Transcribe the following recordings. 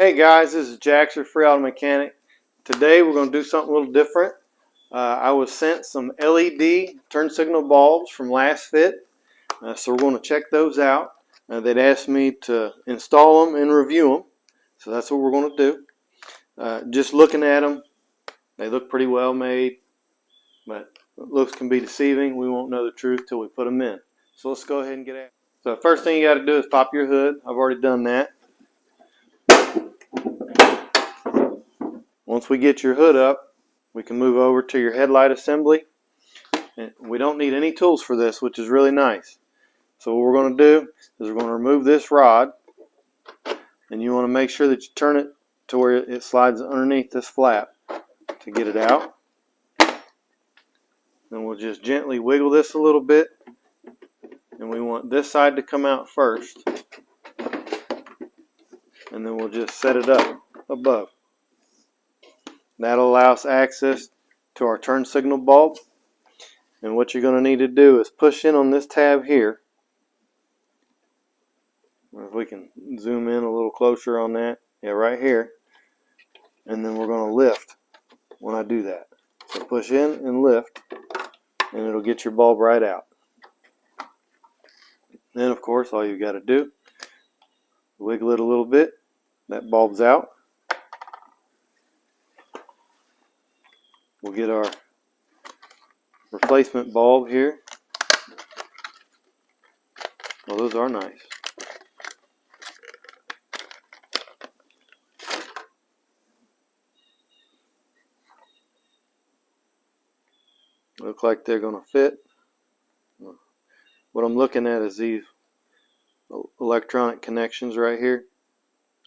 Hey guys, this is Jax, your free auto mechanic. Today we're going to do something a little different. I was sent some LED turn signal bulbs from LASFIT, so we're going to check those out. They'd asked me to install them and review them, so that's what we're going to do. Just looking at them, they look pretty well made, but looks can be deceiving. We won't know the truth till we put them in. So let's go ahead and get at it. So the first thing you got to do is pop your hood. I've already done that. Once we get your hood up, we can move over to your headlight assembly. And we don't need any tools for this, which is really nice. So what we're going to do is we're going to remove this rod, and you want to make sure that you turn it to where it slides underneath this flap to get it out. Then we'll just gently wiggle this a little bit, and we want this side to come out first, and then we'll just set it up above. That'll allow us access to our turn signal bulb. And what you're going to need to do is push in on this tab here. If we can zoom in a little closer on that. Yeah, right here. And then we're going to lift when I do that. So push in and lift, and it'll get your bulb right out. Then of course all you've got to do, wiggle it a little bit. That bulb's out. We'll get our replacement bulb here. Well, those are nice. Look like they're going to fit. What I'm looking at is these electronic connections right here.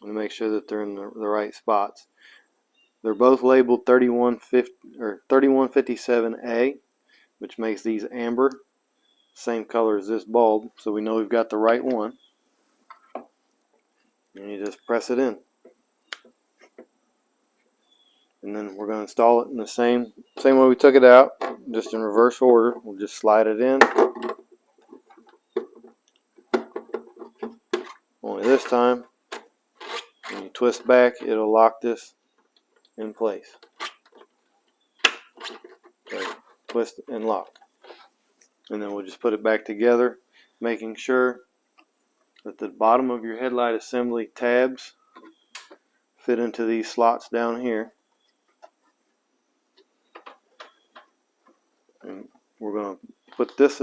I'm going to make sure that they're in the right spots. They're both labeled 3157A, which makes these amber, same color as this bulb, so we know we've got the right one. And you just press it in. And then we're going to install it in the same way we took it out, just in reverse order. We'll just slide it in. Only this time, when you twist back, it'll lock this in place. Okay. Twist and lock. And then we'll just put it back together, making sure that the bottom of your headlight assembly tabs fit into these slots down here. And we're going to put this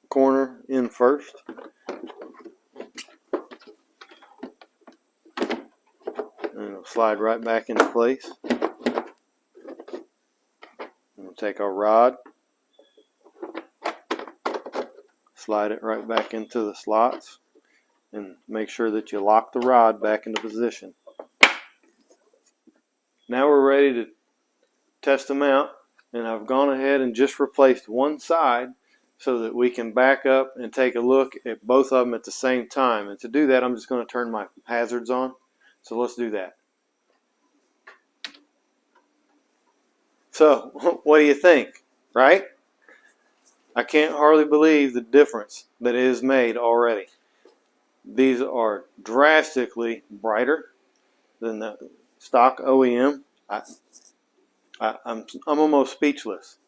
corner in first. And it'll slide right back into place. And we'll take our rod, slide it right back into the slots, and make sure that you lock the rod back into position. Now we're ready to test them out, and I've gone ahead and just replaced one side so that we can back up and take a look at both of them at the same time. And to do that, I'm just going to turn my hazards on. So let's do that. So what do you think, right? I can't hardly believe the difference that is made already. These are drastically brighter than the stock OEM. I'm almost speechless,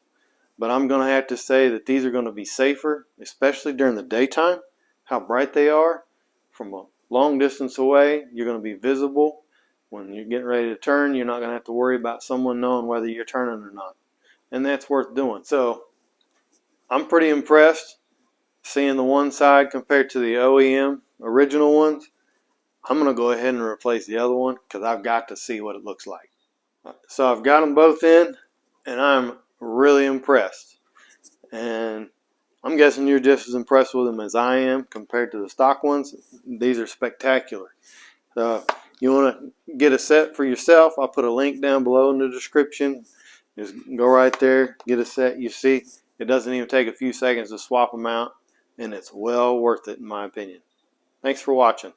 but I'm going to have to say that these are going to be safer, especially during the daytime. How bright they are from a long distance away. You're going to be visible. When you're getting ready to turn, you're not going to have to worry about someone knowing whether you're turning or not. And that's worth doing. So I'm pretty impressed seeing the one side compared to the OEM original ones. I'm going to go ahead and replace the other one because I've got to see what it looks like. So I've got them both in, and I'm really impressed. And I'm guessing you're just as impressed with them as I am compared to the stock ones. These are spectacular. So if you want to get a set for yourself, I'll put a link down below in the description. Just go right there, get a set. You see, it doesn't even take a few seconds to swap them out, and it's well worth it in my opinion. Thanks for watching.